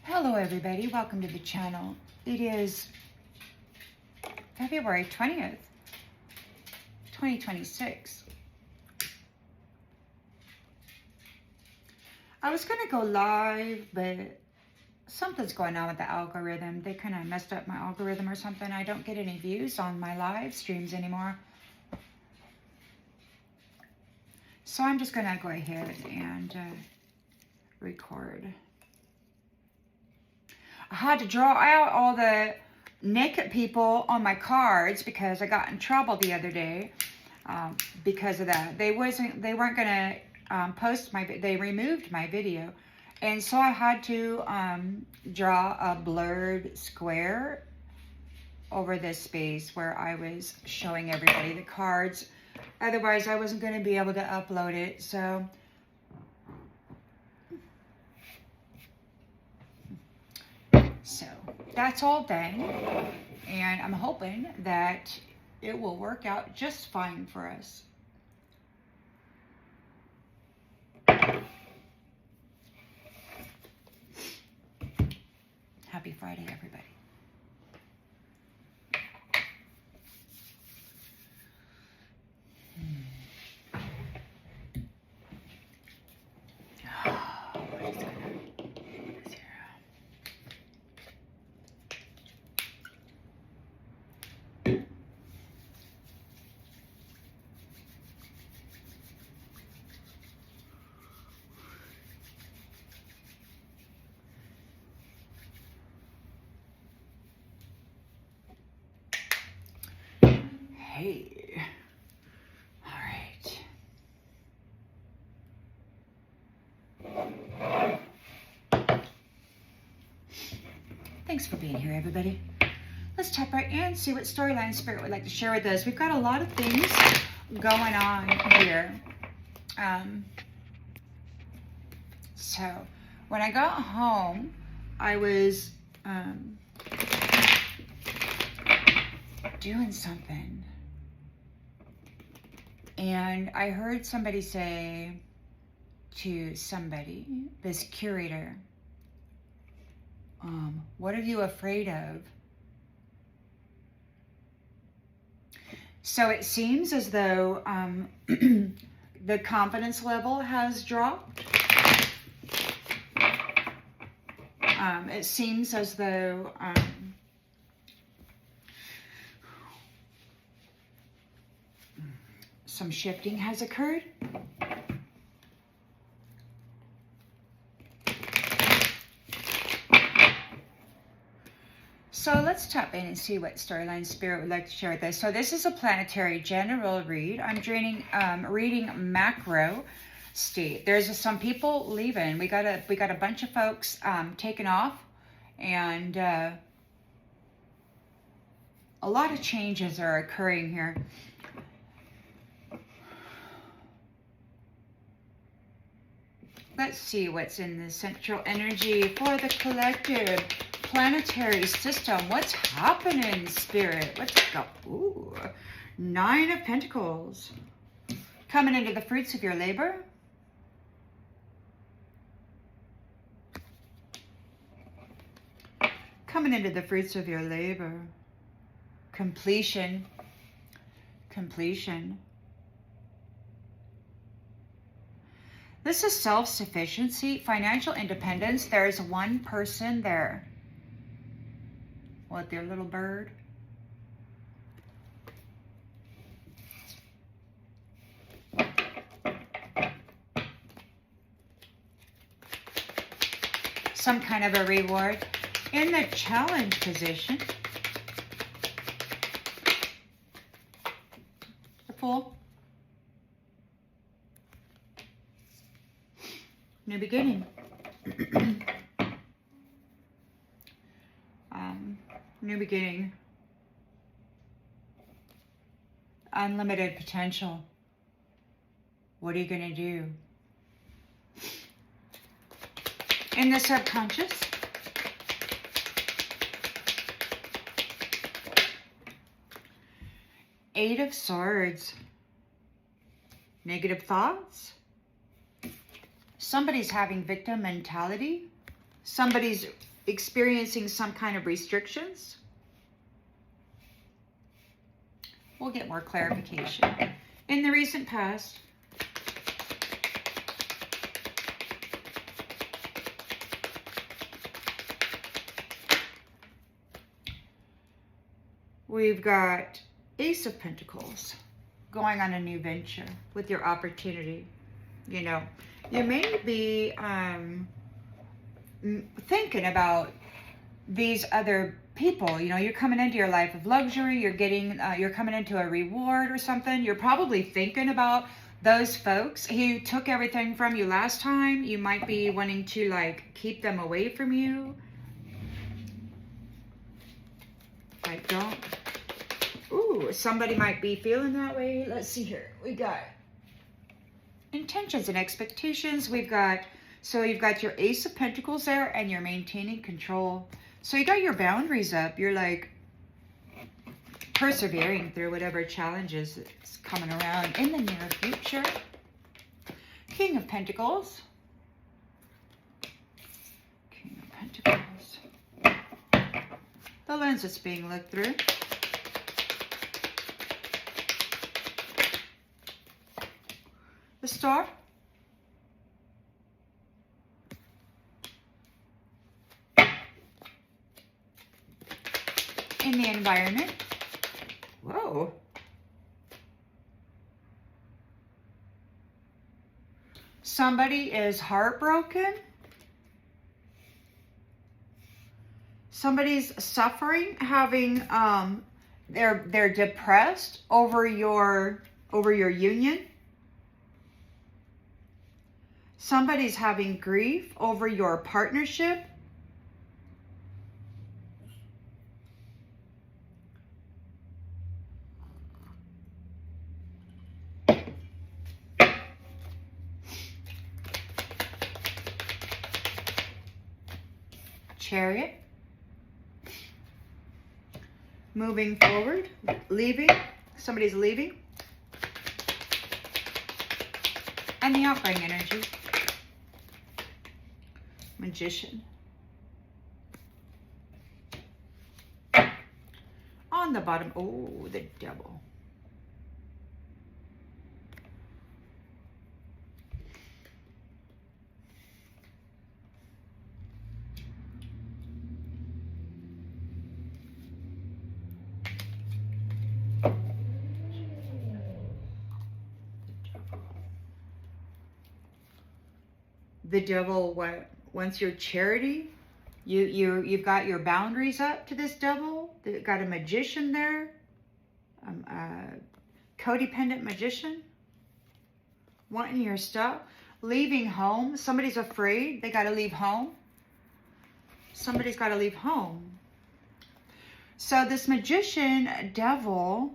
Hello everybody, welcome to the channel. It is February 20th, 2026. I was going to go live, but something's going on with the algorithm. They kind of messed up my algorithm or something. I don't get any views on my live streams anymore. So I'm just going to go ahead and record. I had to draw out all the naked people on my cards because I got in trouble the other day because of that. They weren't going to post they removed my video, and so I had to draw a blurred square over this space where I was showing everybody the cards. Otherwise, I wasn't going to be able to upload it. So that's all done, and I'm hoping that it will work out just fine for us. Happy Friday, everybody. Hey, all right. Thanks for being here, everybody. Let's tap right in, see what storyline Spirit would like to share with us. We've got a lot of things going on here. So when I got home, I was doing something, and I heard somebody say to somebody, this curator, what are you afraid of? So it seems as though the confidence level has dropped. It seems as though some shifting has occurred. So let's tap in and see what storyline Spirit would like to share with us. So this is a planetary general read. I'm reading macro state. There's some people leaving. We got a bunch of folks taking off, and a lot of changes are occurring here. Let's see what's in the central energy for the collective planetary system. What's happening, Spirit? Let's go. Ooh, 9 of Pentacles. Coming into the fruits of your labor. Coming into the fruits of your labor. Completion. Completion. This is self-sufficiency, financial independence. There's one person there. What, their little bird? Some kind of a reward. In the challenge position. The Fool. New beginning. New beginning. Unlimited potential. What are you going to do? In the subconscious. Eight of Swords. Negative thoughts. Somebody's having victim mentality. Somebody's experiencing some kind of restrictions. We'll get more clarification. In the recent past, we've got Ace of Pentacles, going on a new venture with your opportunity. You know, you may be thinking about these other people. You know, you're coming into your life of luxury, you're coming into a reward or something. You're probably thinking about those folks who took everything from you last time. You might be wanting to like keep them away from you. I don't. Ooh, somebody might be feeling that way. Let's see here. We got intentions and expectations. We've got, so you've got your Ace of Pentacles there, and you're maintaining control. So you got your boundaries up. You're like persevering through whatever challenges is coming around in the near future. King of Pentacles. King of Pentacles. The lens that's being looked through. The Star. In the environment. Whoa. Somebody is heartbroken. Somebody's suffering, having they're depressed over your union. Somebody's having grief over your partnership. Chariot. Moving forward, leaving. Somebody's leaving. And the outgoing energy. Magician. On the bottom, oh, the Devil. The Devil wants your charity. You've got your boundaries up to this Devil. They've got a magician there. Codependent magician. Wanting your stuff. Leaving home. Somebody's afraid. They got to leave home. Somebody's got to leave home. So this magician Devil...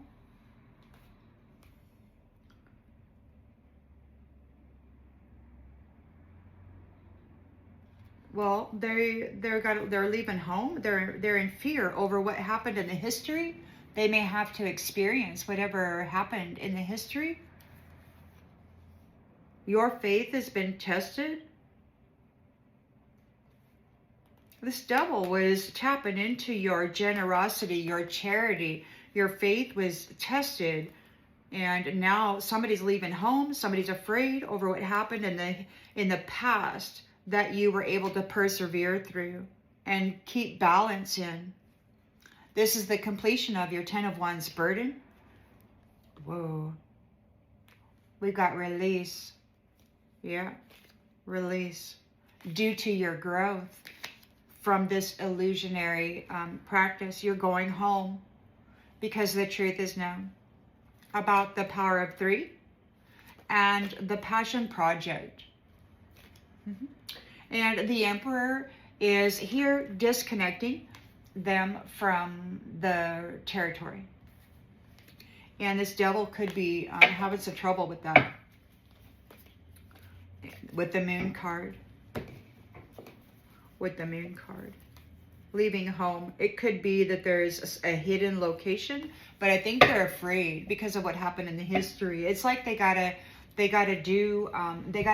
Well, they're leaving home. They're in fear over what happened in the history. They may have to experience whatever happened in the history. Your faith has been tested. This Devil was tapping into your generosity, your charity. Your faith was tested. And now somebody's leaving home. Somebody's afraid over what happened in the past, that you were able to persevere through and keep balance in. This is the completion of your 10 of Wands burden. Whoa. We've got release. Yeah, release. Due to your growth from this illusionary practice, you're going home because the truth is known about the power of 3 and the passion project. Mm-hmm. And the Emperor is here disconnecting them from the territory. And this Devil could be having some trouble with that. With the Moon card. With the Moon card. Leaving home. It could be that there's a hidden location, but I think they're afraid because of what happened in the history. It's like they gotta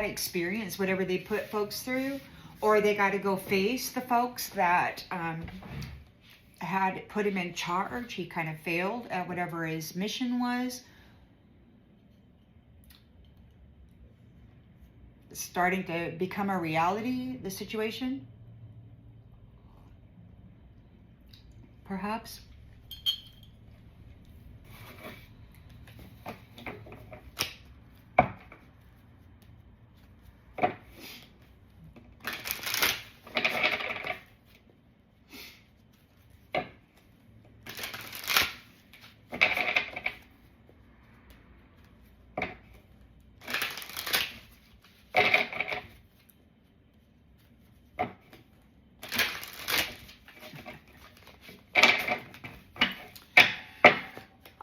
experience whatever they put folks through, or they got to go face the folks that had put him in charge. He kind of failed at whatever his mission was. Starting to become a reality, the situation. Perhaps.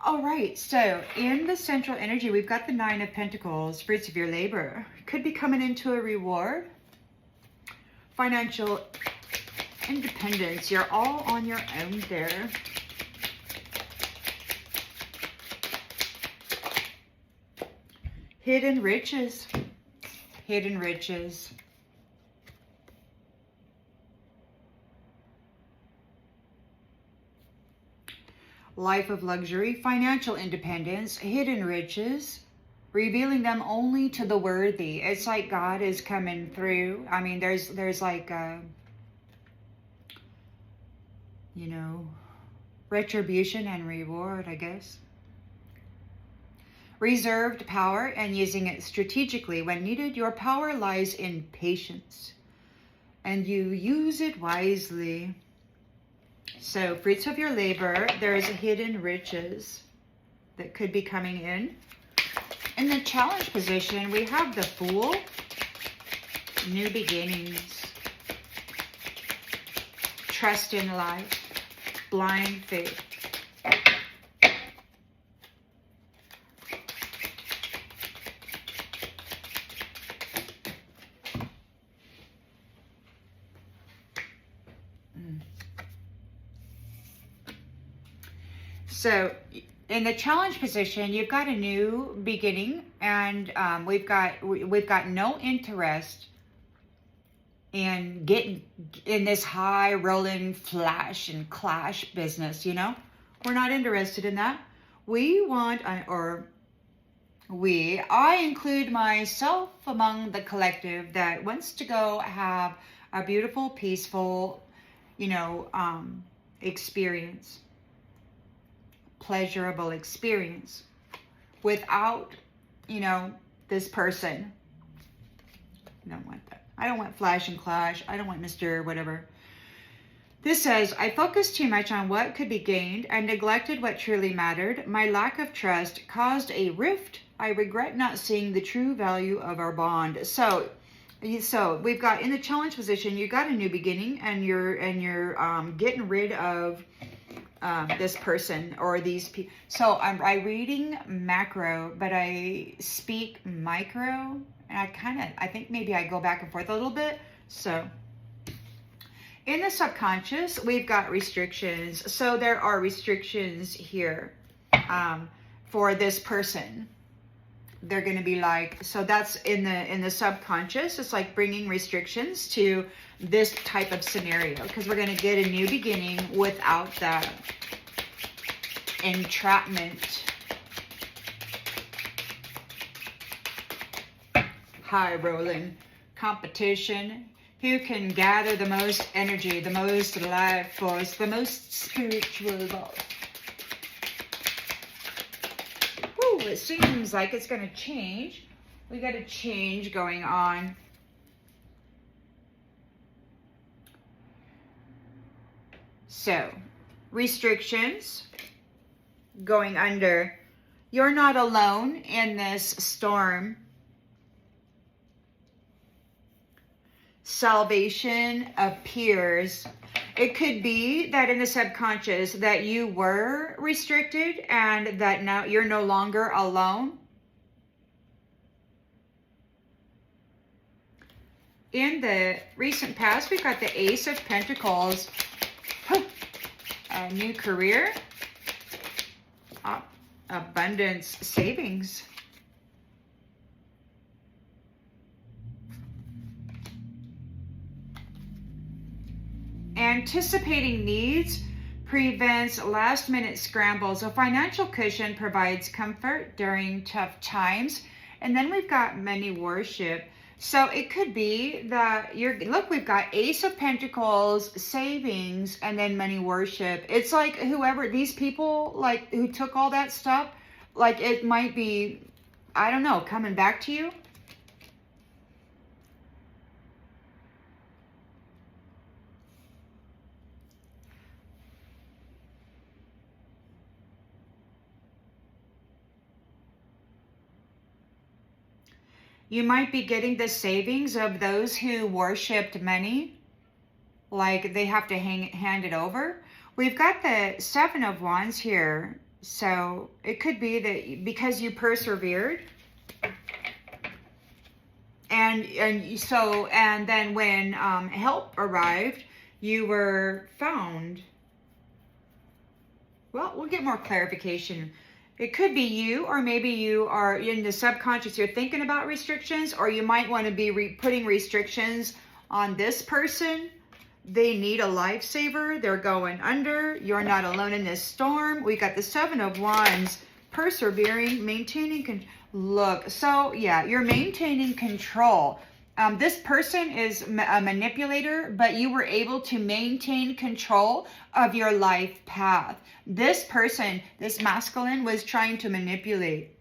All right, so in the central energy, we've got the Nine of Pentacles, fruits of your labor. Could be coming into a reward. Financial independence. You're all on your own there. Hidden riches. Hidden riches. Life of luxury, financial independence, hidden riches, revealing them only to the worthy. It's like God is coming through. I mean, there's like, you know, retribution and reward, I guess. Reserved power and using it strategically when needed. Your power lies in patience, and you use it wisely. So, fruits of your labor, there's hidden riches that could be coming in. In the challenge position, we have the Fool, new beginnings, trust in life, blind faith. So in the challenge position, you've got a new beginning, and we've got no interest in getting in this high rolling flash and clash business. You know, we're not interested in that. We want, I include myself among the collective that wants to go have a beautiful, peaceful, you know, experience. Pleasurable experience without, you know, this person. I don't want that. I don't want flash and clash. I don't want Mr. whatever. This says, I focused too much on what could be gained and neglected what truly mattered. My lack of trust caused a rift. I regret not seeing the true value of our bond. So we've got in the challenge position, you got a new beginning, and you're getting rid of this person or these people. So I'm reading macro, but I speak micro, and I think maybe I go back and forth a little bit. So in the subconscious, we've got restrictions. So there are restrictions here for this person. They're going to be like, so that's in the subconscious. It's like bringing restrictions to this type of scenario, because we're going to get a new beginning without that entrapment. High rolling competition. Who can gather the most energy, the most life force, the most spiritual love? Whew, it seems like it's going to change. We got a change going on. So, restrictions going under. You're not alone in this storm. Salvation appears. It could be that in the subconscious that you were restricted and that now you're no longer alone. In the recent past, we've got the Ace of Pentacles. A new career. Abundance, savings. anticipating needs prevents last-minute scrambles. A financial cushion provides comfort during tough times. And then we've got money worship. So it could be that look, we've got Ace of Pentacles, savings, and then money worship. It's like whoever, these people, like, who took all that stuff, like, it might be, I don't know, coming back to you. You might be getting the savings of those who worshipped money, like they have to hand it over. We've got the Seven of Wands here, so it could be that because you persevered, and then when help arrived, you were found. Well, we'll get more clarification. It could be you, or maybe you are in the subconscious, you're thinking about restrictions, or you might want to be putting restrictions on this person. They need a lifesaver. They're going under. You're not alone in this storm. We got the Seven of Wands, persevering, maintaining. Look, so yeah, you're maintaining control. This person is a manipulator, but you were able to maintain control of your life path. This person, this masculine, was trying to manipulate.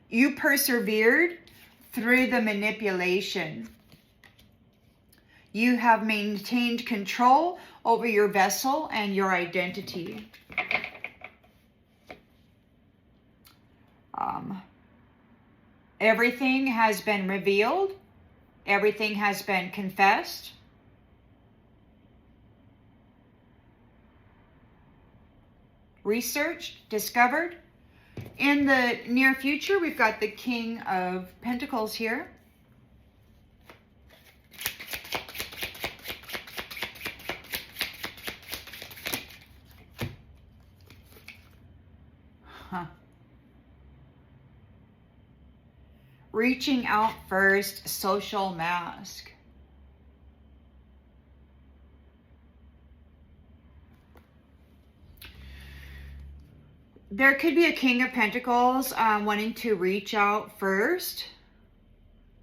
You persevered through the manipulation. You have maintained control over your vessel and your identity. Everything has been revealed. Everything has been confessed. Researched, discovered. In the near future, we've got the King of Pentacles here. Reaching out first, social mask. There could be a King of Pentacles wanting to reach out first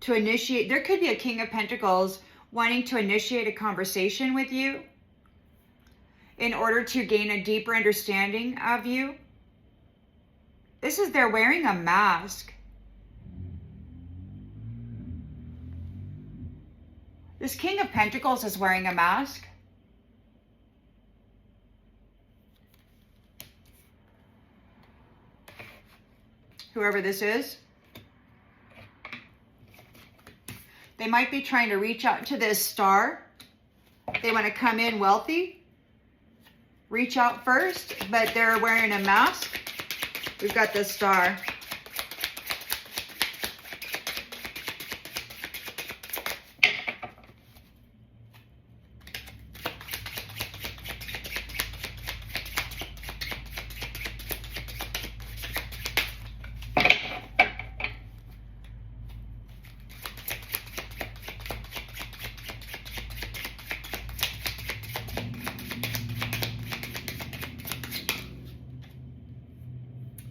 to initiate. There could be a King of Pentacles wanting to initiate a conversation with you in order to gain a deeper understanding of you. This is, they're wearing a mask. This King of Pentacles is wearing a mask. Whoever this is. They might be trying to reach out to this star. They want to come in wealthy. Reach out first, but they're wearing a mask. We've got this star.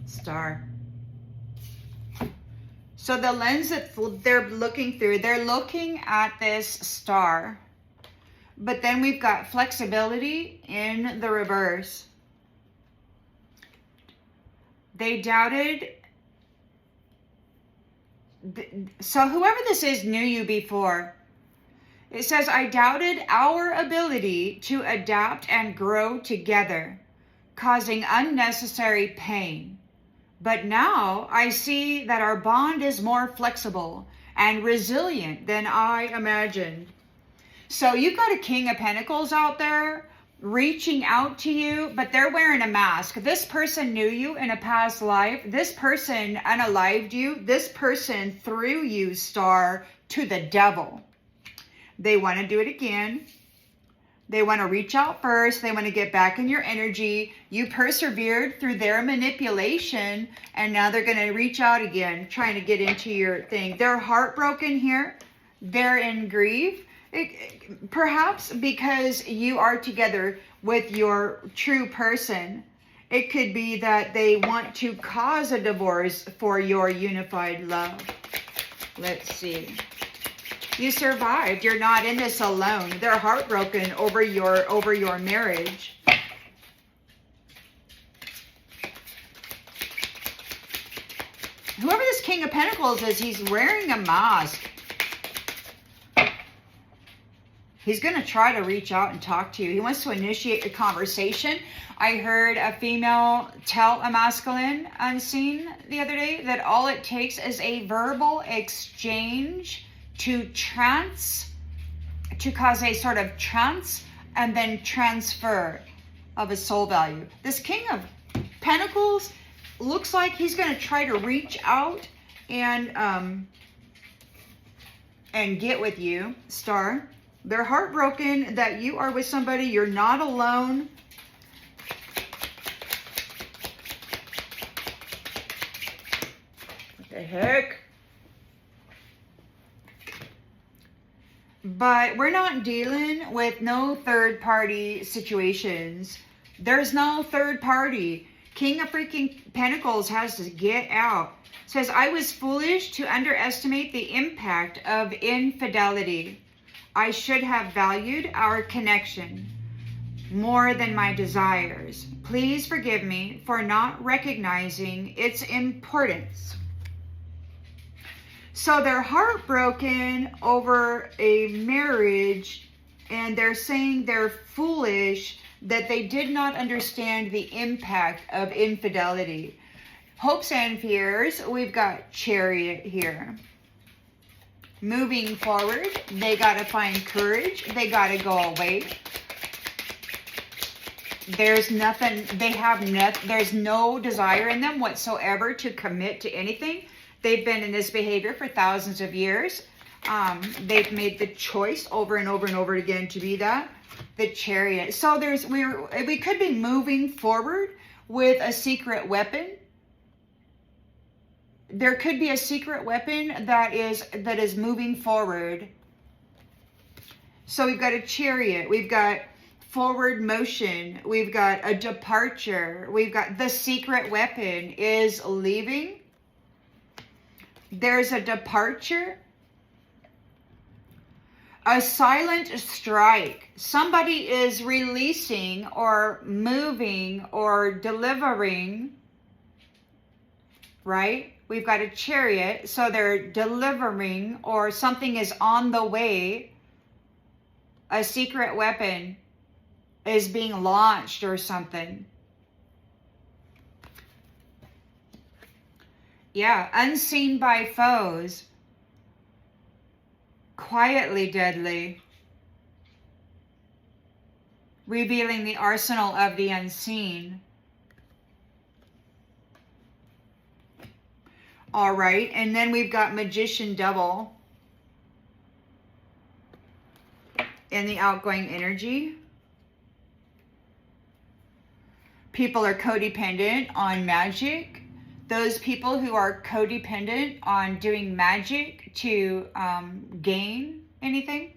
Star. So the lens that they're looking through, they're looking at this star. But then we've got flexibility in the reverse. They doubted. So whoever this is knew you before. It says, I doubted our ability to adapt and grow together, causing unnecessary pain. But now I see that our bond is more flexible and resilient than I imagined. So you've got a King of Pentacles out there reaching out to you, but they're wearing a mask. This person knew you in a past life. This person unalived you. This person threw you, star, to the devil. They want to do it again. They want to reach out first. They want to get back in your energy. You persevered through their manipulation, and now they're going to reach out again, trying to get into your thing. They're heartbroken here. They're in grief. Perhaps because you are together with your true person, it could be that they want to cause a divorce for your unified love. Let's see. You survived. You're not in this alone. They're heartbroken over your marriage. Whoever this King of Pentacles is, he's wearing a mask. He's going to try to reach out and talk to you. He wants to initiate a conversation. I heard a female tell a masculine unseen the other day that all it takes is a verbal exchange to cause a sort of trance and then transfer of a soul value. This King of Pentacles looks like he's going to try to reach out and get with you, Star. They're heartbroken that you are with somebody. You're not alone. What the heck? But we're not dealing with no third party situations. There's no third party. King of freaking Pentacles has to get out. Says, I was foolish to underestimate the impact of infidelity. I should have valued our connection more than my desires. Please forgive me for not recognizing its importance. So they're heartbroken over a marriage, and they're saying they're foolish that they did not understand the impact of infidelity. Hopes and fears, we've got Chariot here. Moving forward, they got to find courage. They got to go away. There's nothing, there's no desire in them whatsoever to commit to anything. They've been in this behavior for thousands of years. They've made the choice over and over and over again to be that. The Chariot. So we could be moving forward with a secret weapon. There could be a secret weapon that is moving forward. So we've got a Chariot. We've got forward motion. We've got a departure. We've got the secret weapon is leaving. There's a departure. A silent strike. Somebody is releasing or moving or delivering, right? We've got a Chariot, so they're delivering or something is on the way. A secret weapon is being launched or something. Yeah, unseen by foes. Quietly deadly. Revealing the arsenal of the unseen. All right, and then we've got Magician Double in the outgoing energy. People are codependent on magic. Those people who are codependent on doing magic to gain anything.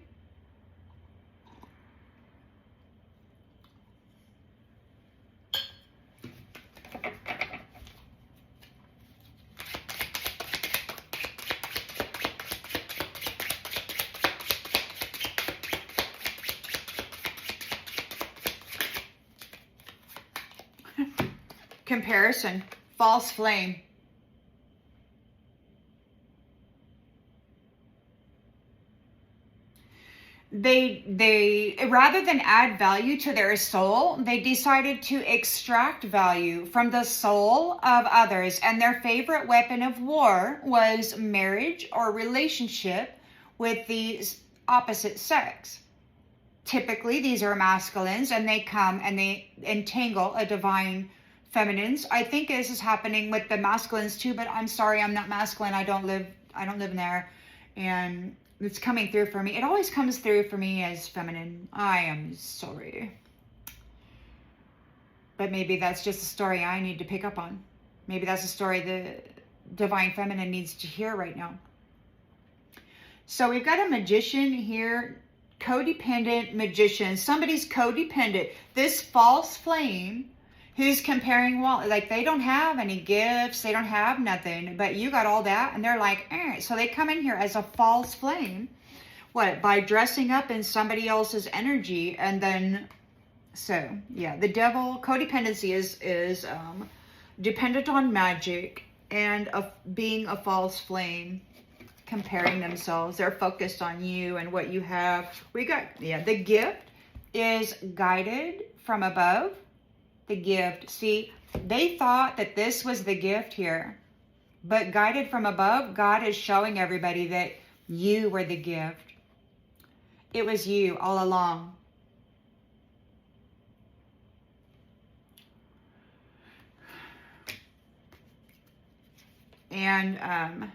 Comparison. False flame. They rather than add value to their soul, they decided to extract value from the soul of others, and their favorite weapon of war was marriage or relationship with the opposite sex. Typically, these are masculines, and they come and they entangle a divine feminines. I think this is happening with the masculines too, but I'm sorry, I'm not masculine. I don't live in there. And it's coming through for me. It always comes through for me as feminine. I am sorry. But maybe that's just a story I need to pick up on. Maybe that's a story the divine feminine needs to hear right now. So we've got a magician here codependent magician. Somebody's codependent. This false flame who's comparing, well, like they don't have any gifts, they don't have nothing, but you got all that, and they're like, eh. So they come in here as a false flame. What? By dressing up in somebody else's energy, and then, so yeah, the devil, codependency is dependent on magic and being a false flame, comparing themselves. They're focused on you and what you have. We got, yeah, the gift is guided from above. The gift, see, they thought that this was the gift here, but guided from above, God is showing everybody that you were the gift. It was you all along. And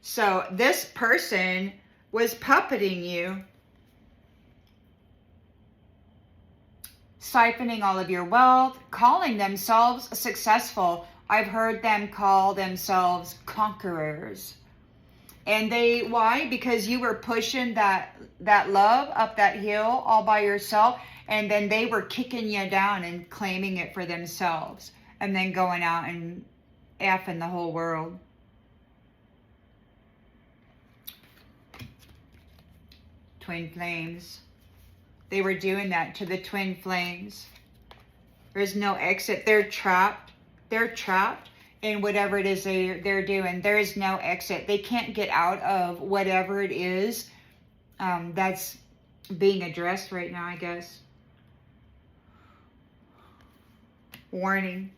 so this person was puppeting you, siphoning all of your wealth, calling themselves successful. I've heard them call themselves conquerors. And they, why? Because you were pushing that love up that hill all by yourself, and then they were kicking you down and claiming it for themselves, and then going out and effing the whole world. Twin flames. They were doing that to the twin flames. There's no exit. They're trapped. They're trapped in whatever it is they're doing. There is no exit. They can't get out of whatever it is that's being addressed right now, I guess. Warning.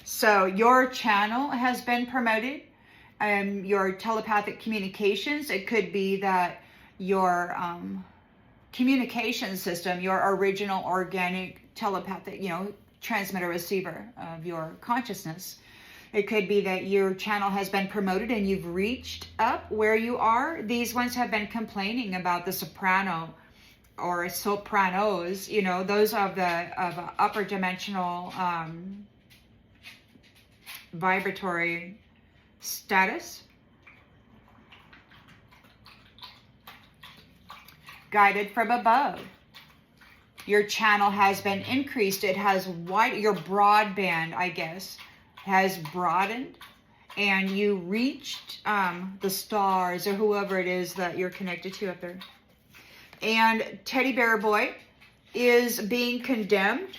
So your channel has been promoted. Your telepathic communications. It could be that your communication system, your original organic telepathic, transmitter receiver of your consciousness. It could be that your channel has been promoted and you've reached up where you are. These ones have been complaining about the soprano or sopranos, those of upper dimensional vibratory status. Guided from above. Your channel has been increased. It has wide, your broadband, I guess, has broadened, and you reached the stars or whoever it is that you're connected to up there. And Teddy Bear Boy is being condemned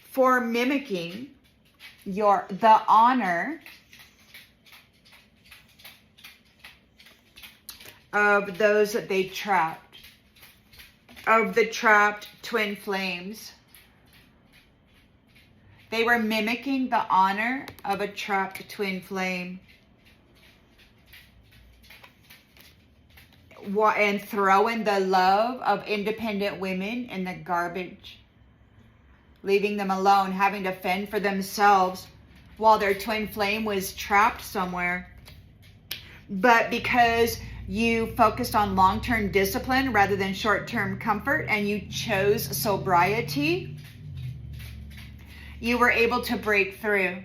for mimicking the honor of those that they trapped. Of the trapped twin flames. They were mimicking the honor of a trapped twin flame. And throwing the love of independent women in the garbage. Leaving them alone, having to fend for themselves while their twin flame was trapped somewhere. But because you focused on long-term discipline rather than short-term comfort, and you chose sobriety, you were able to break through.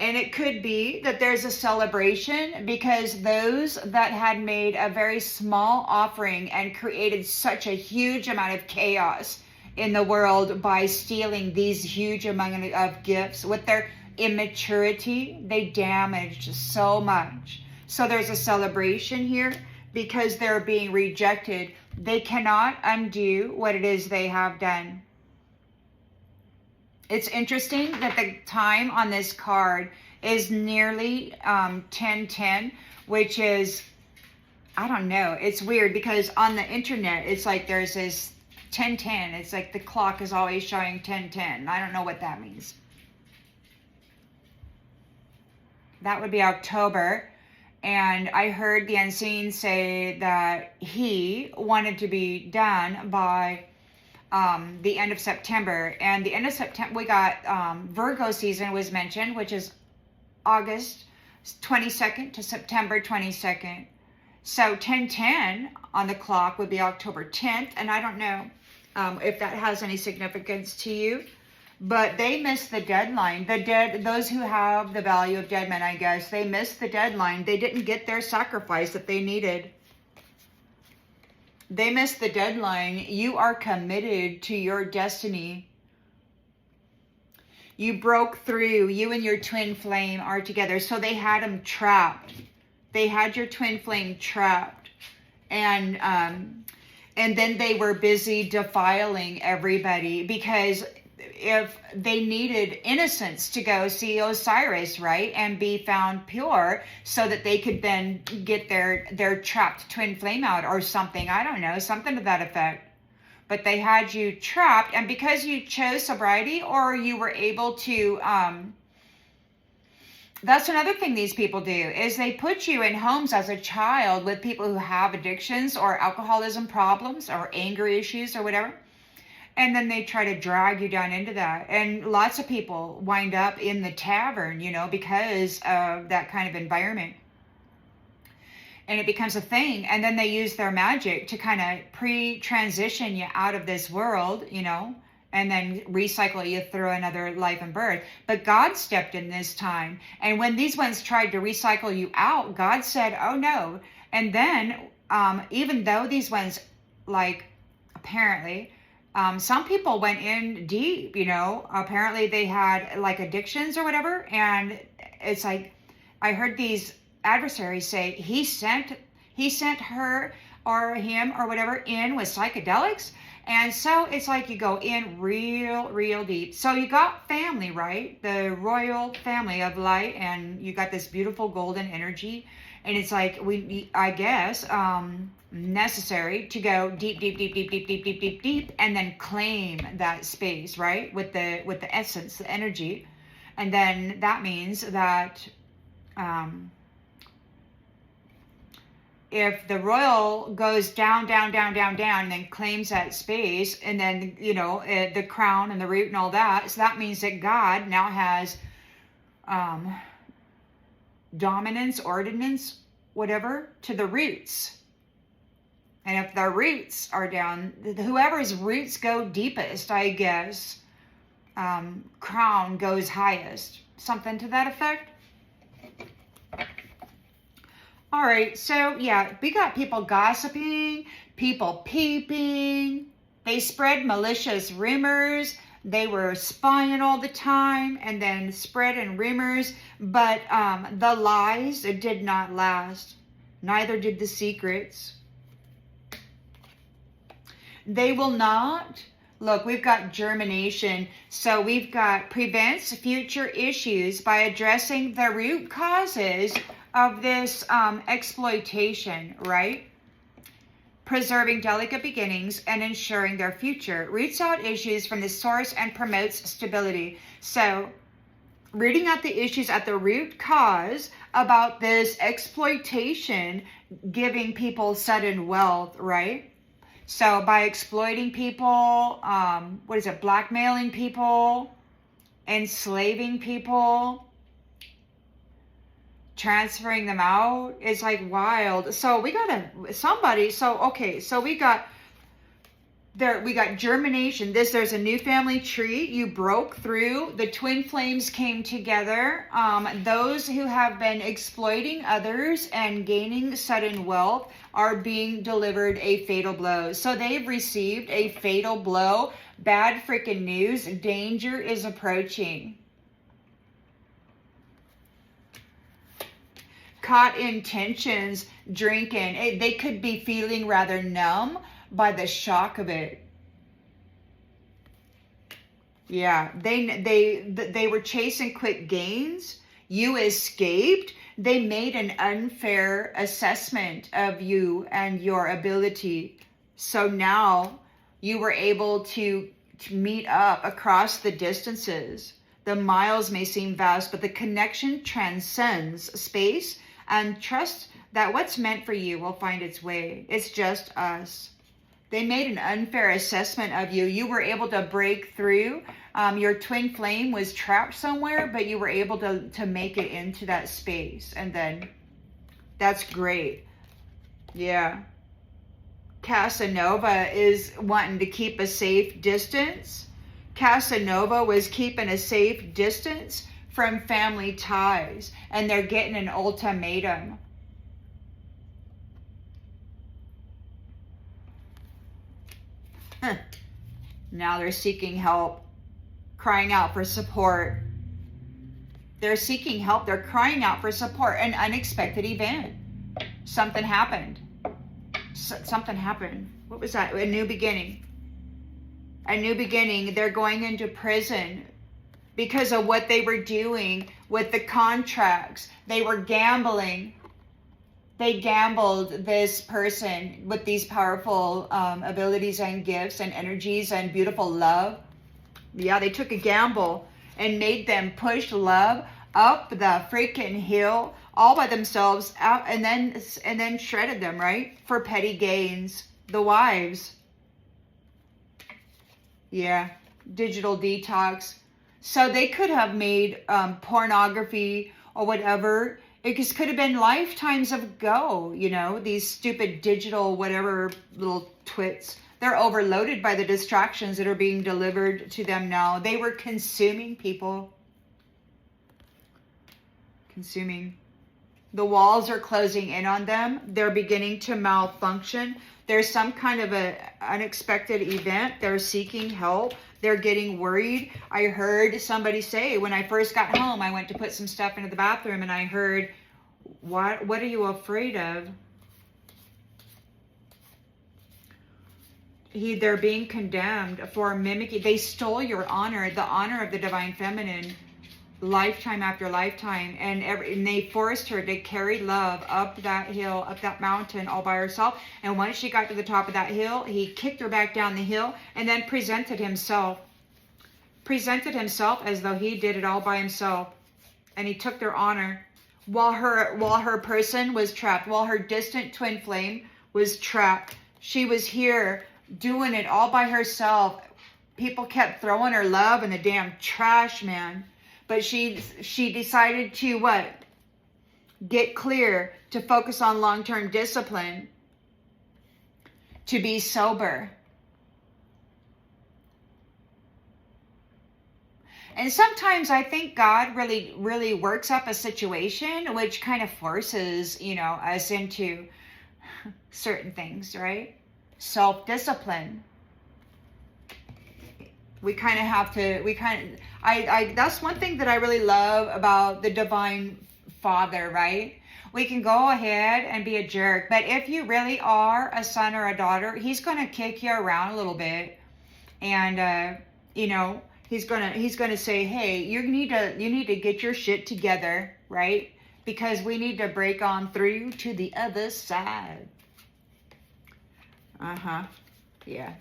And it could be that there's a celebration because those that had made a very small offering and created such a huge amount of chaos in the world by stealing these huge amount of gifts with their immaturity, they damaged so much. So there's a celebration here because they're being rejected. They cannot undo what it is they have done. It's interesting that the time on this card is nearly 10:10, which is, I don't know, it's weird because on the internet, it's like there's this 10:10. It's like the clock is always showing 10:10. I don't know what that means. That would be October. And I heard the unseen say that he wanted to be done by the end of September. And the end of September, we got Virgo season was mentioned, which is August 22nd to September 22nd. So 10:10 on the clock would be October 10th, and I don't know if that has any significance to you, but they missed the deadline. Those who have the value of dead men, I guess, they missed the deadline. They didn't get their sacrifice that they needed. They missed the deadline. You are committed to your destiny. You broke through. You and your twin flame are together. So they had them trapped. They had your twin flame trapped. And then they were busy defiling everybody, because if they needed innocence to go see Osiris, right, and be found pure, so that they could then get their trapped twin flame out or something. I don't know, something to that effect. But they had you trapped, and because you chose sobriety, or you were able to, that's another thing these people do, is they put you in homes as a child with people who have addictions or alcoholism problems or anger issues or whatever. And then they try to drag you down into that. And lots of people wind up in the tavern, because of that kind of environment. And it becomes a thing. And then they use their magic to kind of pre-transition you out of this world, and then recycle you through another life and birth. But God stepped in this time. And when these ones tried to recycle you out, God said, oh no. And then, even though these ones, apparently, some people went in deep, apparently they had addictions or whatever. And it's I heard these adversaries say he sent her or him or whatever in with psychedelics. And so it's you go in real deep. So you got family, right? The royal family of light, and you got this beautiful golden energy. And it's I guess, necessary to go deep, and then claim that space, right? With the essence, the energy. And then that means that, if the royal goes down, and then claims that space, and then, the crown and the root and all that, so that means that God now has dominance, ordinance, whatever, to the roots. And if the roots are down, whoever's roots go deepest, I guess, crown goes highest. Something to that effect. All right, so yeah, we got people gossiping, people peeping. They spread malicious rumors. They were spying all the time, and then spreading rumors. But the lies did not last. Neither did the secrets. They will not. Look, we've got germination. So we've got prevents future issues by addressing the root causes of this exploitation, right? Preserving delicate beginnings and ensuring their future. Roots out issues from the source and promotes stability. So rooting out the issues at the root cause about this exploitation, giving people sudden wealth, right? So by exploiting people, blackmailing people, enslaving people, transferring them out is wild. So we got we got germination. There's a new family tree. You broke through. The twin flames came together. Those who have been exploiting others and gaining sudden wealth are being delivered a fatal blow. So they've received a fatal blow. Bad freaking news. Danger is approaching. Caught in tensions, drinking. They could be feeling rather numb by the shock of it. Yeah, they were chasing quick gains. You escaped. They made an unfair assessment of you and your ability. So now you were able to meet up across the distances. The miles may seem vast, but the connection transcends space, and trust that what's meant for you will find its way. It's just us. They made an unfair assessment of you. You were able to break through. Your twin flame was trapped somewhere, but you were able to make it into that space. And then that's great. Yeah. Casanova is wanting to keep a safe distance. Casanova was keeping a safe distance from family ties, and they're getting an ultimatum. Now they're seeking help, crying out for support. They're seeking help. They're crying out for support. An unexpected event. Something happened. Something happened. What was that? A new beginning. A new beginning. They're going into prison because of what they were doing with the contracts. They were gambling. They gambled this person with these powerful abilities and gifts and energies and beautiful love. Yeah, they took a gamble and made them push love up the freaking hill all by themselves out, and then shredded them, right? For petty gains. The wives. Yeah, digital detox. So they could have made pornography or whatever. It just could have been lifetimes ago, you know, these stupid digital whatever little twits. They're overloaded by the distractions that are being delivered to them now. They were consuming people. Consuming. The walls are closing in on them. They're beginning to malfunction. There's some kind of an unexpected event. They're seeking help. They're getting worried. I heard somebody say, when I first got home, I went to put some stuff into the bathroom, and I heard, what are you afraid of? They're being condemned for mimicking. They stole your honor, the honor of the divine feminine, lifetime after lifetime, and they forced her to carry love up that hill, up that mountain all by herself. And once she got to the top of that hill, he kicked her back down the hill and then presented himself as though he did it all by himself. And he took their honor while her person was trapped, while her distant twin flame was trapped. She was here doing it all by herself. People kept throwing her love in the damn trash, man. But she decided to what? Get clear, to focus on long-term discipline, to be sober. And sometimes I think God really, really works up a situation which kind of forces, you know, us into certain things, right? Self-discipline. We kind of have to, that's one thing that I really love about the Divine Father, right? We can go ahead and be a jerk, but if you really are a son or a daughter, he's going to kick you around a little bit. And, you know, he's going to say, hey, you need to get your shit together, right? Because we need to break on through to the other side. Yeah.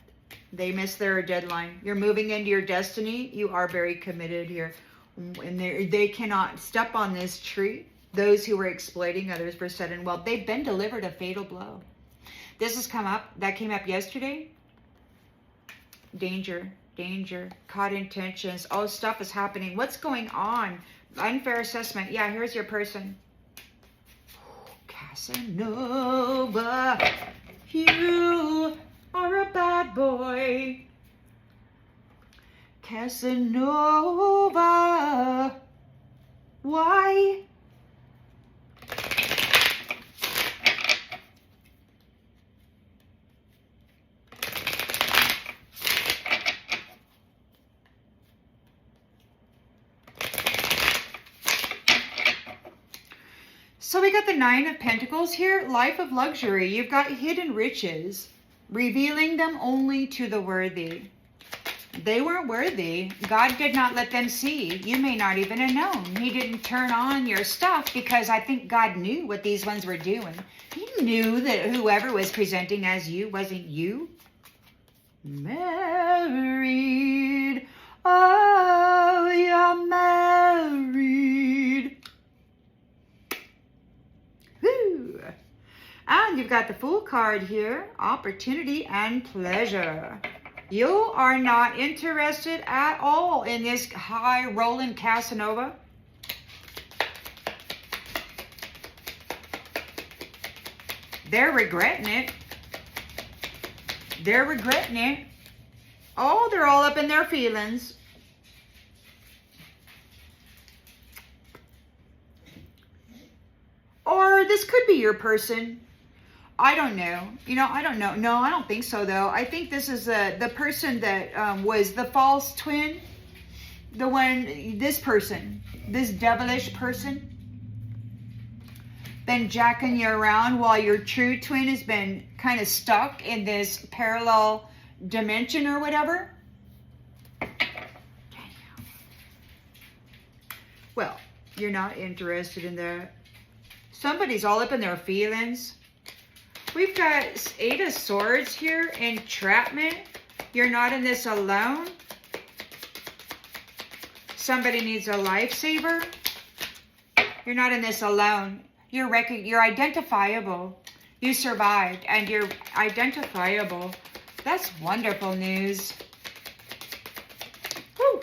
They missed their deadline. You're moving into your destiny. You are very committed here. And they cannot step on this tree. Those who were exploiting others for sudden wealth, they've been delivered a fatal blow. This has come up. That came up yesterday. Danger. Caught intentions. Oh, stuff is happening. What's going on? Unfair assessment. Yeah, here's your person. Casanova. You are a bad boy. Casanova. Why? So we got the 9 of Pentacles here. Life of luxury. You've got hidden riches. Revealing them only to the worthy. They weren't worthy. God did not let them see. You may not even have known. He didn't turn on your stuff because I think God knew what these ones were doing. He knew that whoever was presenting as you wasn't you. Married. Oh, you're married. Woo. And you've got the Fool card here. Opportunity and pleasure. You are not interested at all in this high rolling Casanova. They're regretting it. They're regretting it. Oh, they're all up in their feelings. Or this could be your person. I don't know. You know, I don't know. No, I don't think so, though. I think this is the person that was the false twin. The one, this person, this devilish person, been jacking you around while your true twin has been kind of stuck in this parallel dimension or whatever. Well, you're not interested in that. Somebody's all up in their feelings. We've got 8 of Swords here, entrapment. You're not in this alone. Somebody needs a lifesaver. You're not in this alone. You're identifiable. You survived and you're identifiable. That's wonderful news. Woo.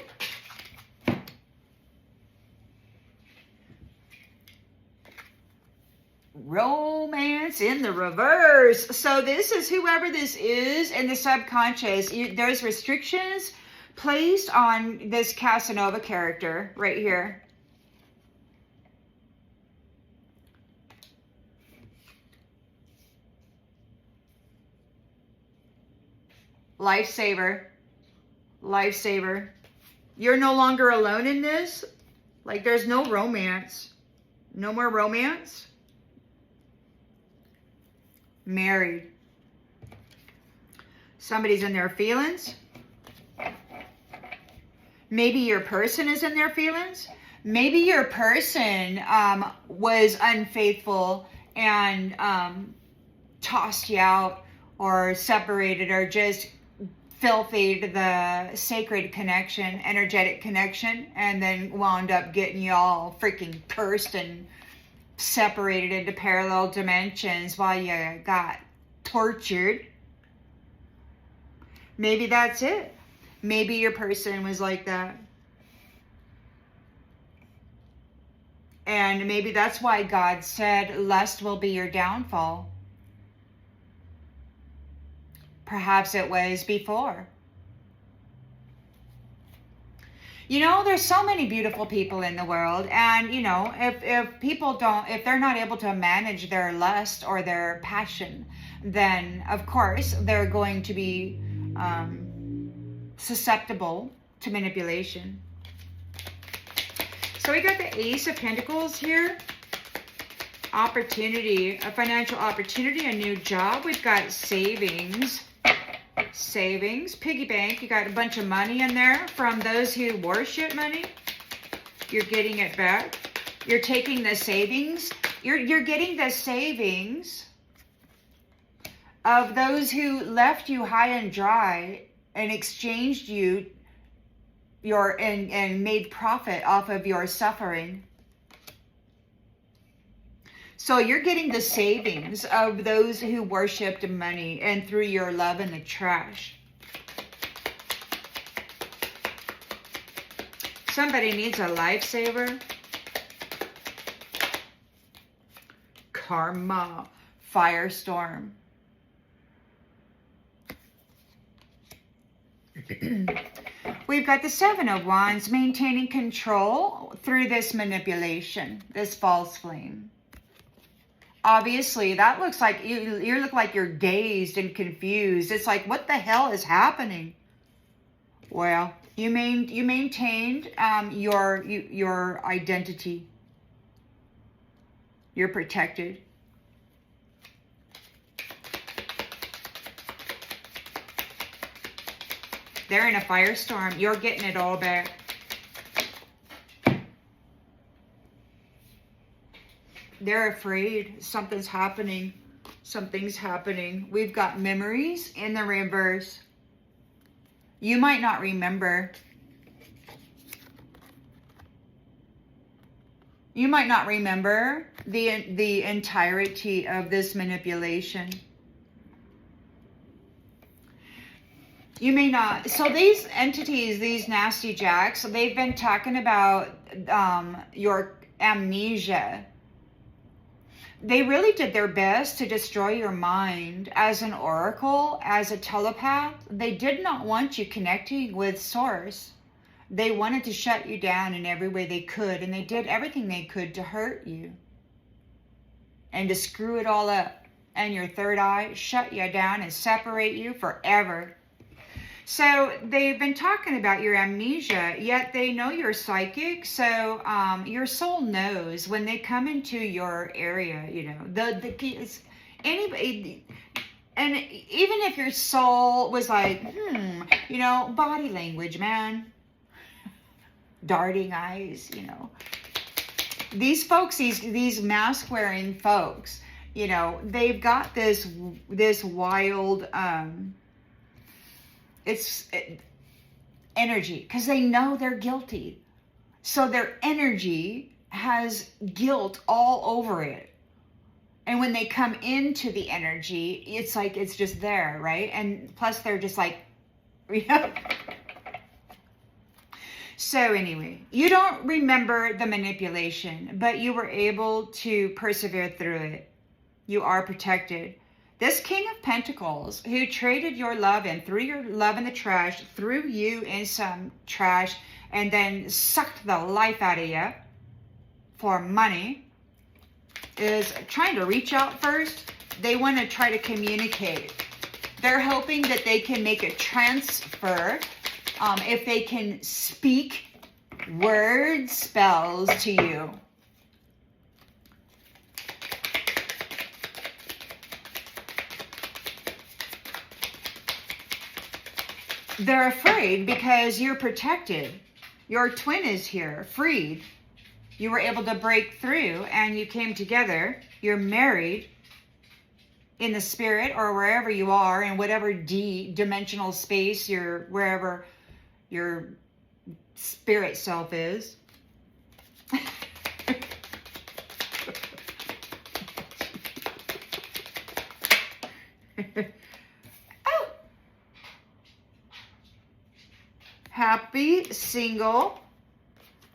Romance in the reverse. So this is whoever this is in the subconscious. There's restrictions placed on this Casanova character right here. Lifesaver. Lifesaver. You're no longer alone in this. Like, there's no romance. No more romance. Married. Somebody's in their feelings. Maybe your person is in their feelings. Maybe your person was unfaithful and tossed you out or separated or just filthied the sacred connection, energetic connection, and then wound up getting you all freaking cursed and separated into parallel dimensions while you got tortured. Maybe that's it. Maybe your person was like that. And maybe that's why God said lust will be your downfall. Perhaps it was before. You know, there's so many beautiful people in the world, and you know, if they're not able to manage their lust or their passion, then of course they're going to be susceptible to manipulation. So we got the Ace of Pentacles here. Opportunity, a financial opportunity, a new job. We've got savings. Savings, piggy bank. You got a bunch of money in there from those who worship money. You're getting it back. You're taking the savings. You're getting the savings of those who left you high and dry and exchanged you and made profit off of your suffering. So you're getting the savings of those who worshipped money and threw your love in the trash. Somebody needs a lifesaver. Karma. Firestorm. We've got the Seven of Wands, maintaining control through this manipulation, this false flame. Obviously, that looks like you look like you're dazed and confused. It's like, what the hell is happening? Well, you maintained your identity. You're protected. They're in a firestorm. You're getting it all back. They're afraid something's happening. Something's happening. We've got memories in the reverse. You might not remember. You might not remember the entirety of this manipulation. You may not. So these entities, these nasty jacks, they've been talking about your amnesia. They really did their best to destroy your mind as an oracle, as a telepath. They did not want you connecting with Source. They wanted to shut you down in every way they could, and they did everything they could to hurt you and to screw it all up. And your third eye, shut you down and separate you forever. So they've been talking about your amnesia, yet they know you're psychic. So your soul knows when they come into your area, you know, anybody, and even if your soul was like, you know, body language, man, darting eyes, you know, these folks, these mask wearing folks, you know, they've got this wild, energy, because they know they're guilty. So their energy has guilt all over it. And when they come into the energy, it's like, it's just there, right? And plus they're just like, you know. So anyway, you don't remember the manipulation, but you were able to persevere through it. You are protected. This King of Pentacles, who traded your love and threw your love in the trash, threw you in some trash, and then sucked the life out of you for money, is trying to reach out first. They want to try to communicate. They're hoping that they can make a transfer. If they can speak word spells to you. They're afraid because you're protected. Your twin is here, freed. You were able to break through and you came together. You're married in the spirit or wherever you are, in whatever dimensional space you're, wherever your spirit self is. Oh. Happy, single,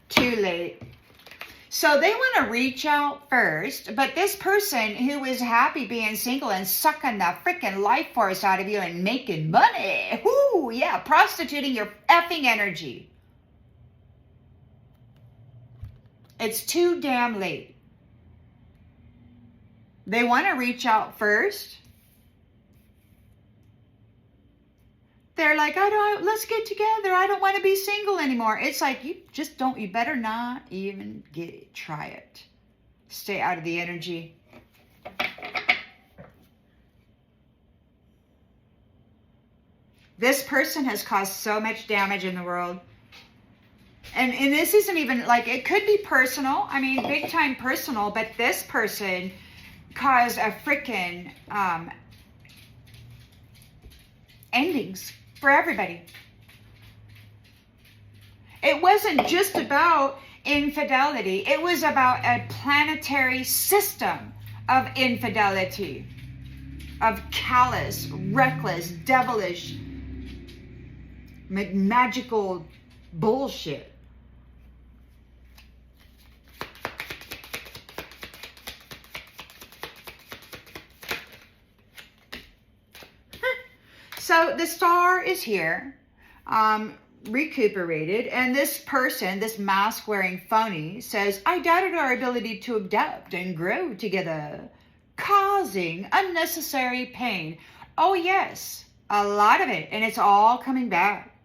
too late. So they want to reach out first, but this person who is happy being single and sucking the freaking life force out of you and making money, whoo, yeah, prostituting your effing energy. It's too damn late. They want to reach out first. They're like, let's get together. I don't want to be single anymore. It's like, you better not even try it. Stay out of the energy. This person has caused so much damage in the world. And this isn't even, like, it could be personal. I mean, big time personal, but this person caused a freaking endings for everybody. It wasn't just about infidelity. It was about a planetary system of infidelity, of callous, reckless, devilish, magical bullshit. So the star is here, recuperated, and this person, this mask-wearing phony, says, I doubted our ability to adapt and grow together, causing unnecessary pain. Oh yes, a lot of it, and it's all coming back,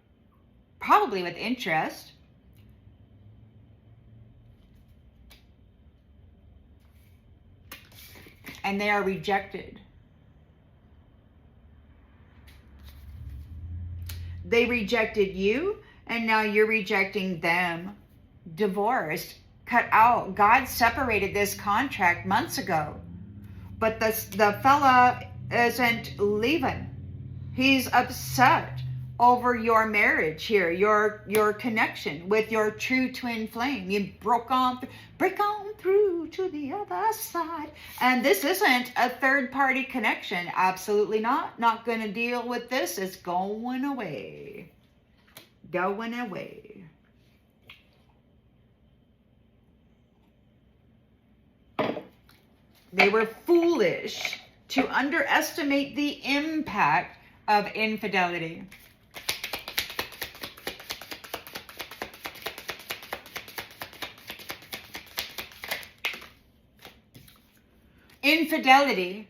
probably with interest. And they are rejected. They rejected you, and now you're rejecting them. Divorced, cut out. God separated this contract months ago. But the fella isn't leaving. He's upset over your marriage here, your connection with your true twin flame. You break on through to the other side. And this isn't a third party connection. Absolutely not. Not going to deal with this. It's going away. Going away. They were foolish to underestimate the impact of infidelity. Infidelity,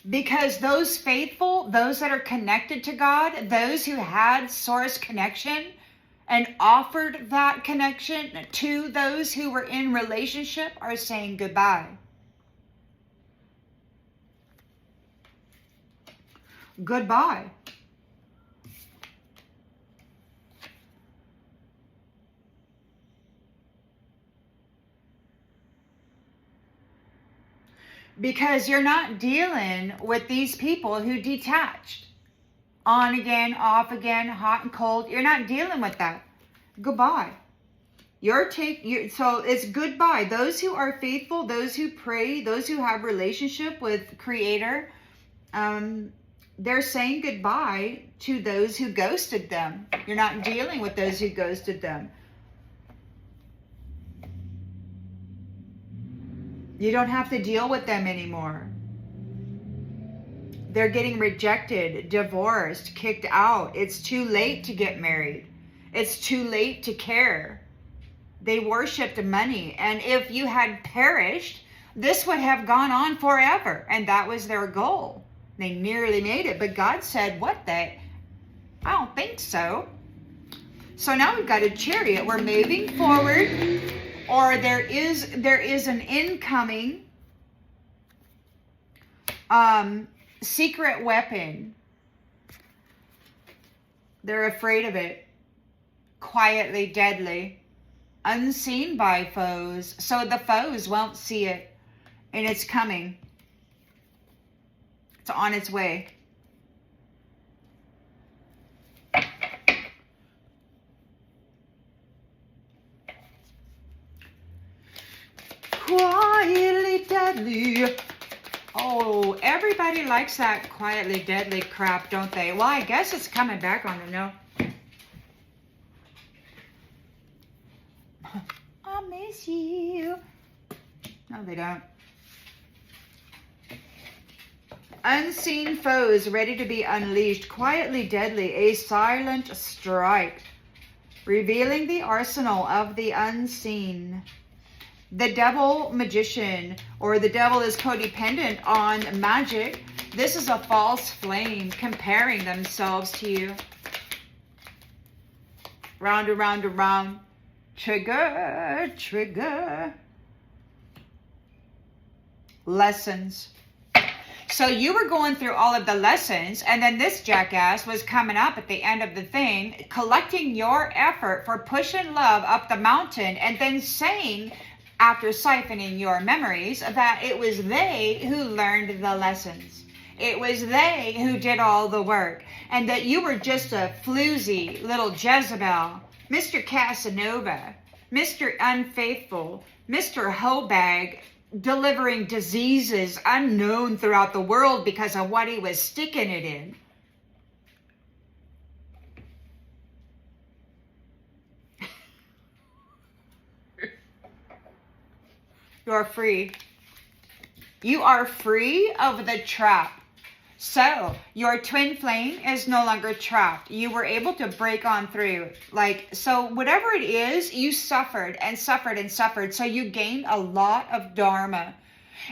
because those faithful, those that are connected to God, those who had source connection and offered that connection to those who were in relationship, are saying goodbye. Goodbye. Because you're not dealing with these people who detached. On again, off again, hot and cold. You're not dealing with that. Goodbye. So it's goodbye. Those who are faithful, those who pray, those who have relationship with Creator, they're saying goodbye to those who ghosted them. You're not dealing with those who ghosted them. You don't have to deal with them anymore. They're getting rejected, divorced, kicked out. It's too late to get married. It's too late to care. They worshipped money. And if you had perished, this would have gone on forever. And that was their goal. They nearly made it. But God said, what the? I don't think so. So now we've got a chariot. We're moving forward. Or there is an incoming secret weapon. They're afraid of it. Quietly, deadly, unseen by foes. So the foes won't see it. And it's coming. It's on its way. Quietly, deadly. Oh, everybody likes that quietly, deadly crap, don't they? Well, I guess it's coming back on them, no? I miss you. No, they don't. Unseen foes ready to be unleashed. Quietly, deadly. A silent strike. Revealing the arsenal of the unseen. The devil magician, or the devil is codependent on magic. This is a false flame comparing themselves to you. Round and round and round. Trigger, trigger. Lessons. So you were going through all of the lessons, and then this jackass was coming up at the end of the thing, collecting your effort for pushing love up the mountain, and then saying, after siphoning your memories, that it was they who learned the lessons. It was they who did all the work. And that you were just a floozy little Jezebel, Mr. Casanova, Mr. Unfaithful, Mr. Hobag, delivering diseases unknown throughout the world because of what he was sticking it in. You are free. You are free of the trap. So your twin flame is no longer trapped. You were able to break on through. So whatever it is, you suffered and suffered and suffered. So you gained a lot of dharma.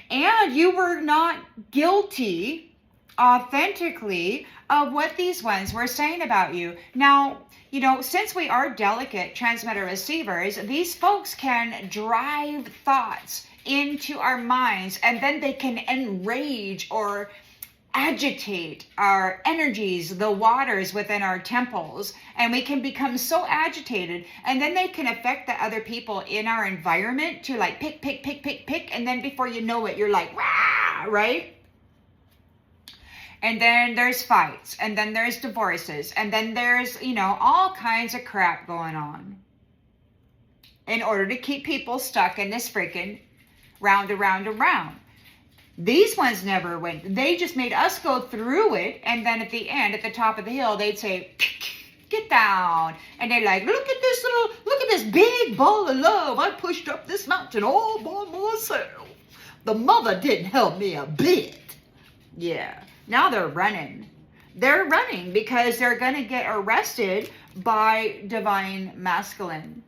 And you were not guilty authentically of what these ones were saying about you. Now, since we are delicate transmitter receivers, these folks can drive thoughts into our minds, and then they can enrage or agitate our energies, the waters within our temples, and we can become so agitated, and then they can affect the other people in our environment to pick, and then before you know it, you're like, rah, right? And then there's fights, and then there's divorces, and then there's, all kinds of crap going on in order to keep people stuck in this freaking round and round and round. These ones never went. They just made us go through it, and then at the end, at the top of the hill, they'd say, get down. And they're like, look at this big ball of love. I pushed up this mountain all by myself. The mother didn't help me a bit. Yeah. Now they're running. They're running because they're going to get arrested by divine masculine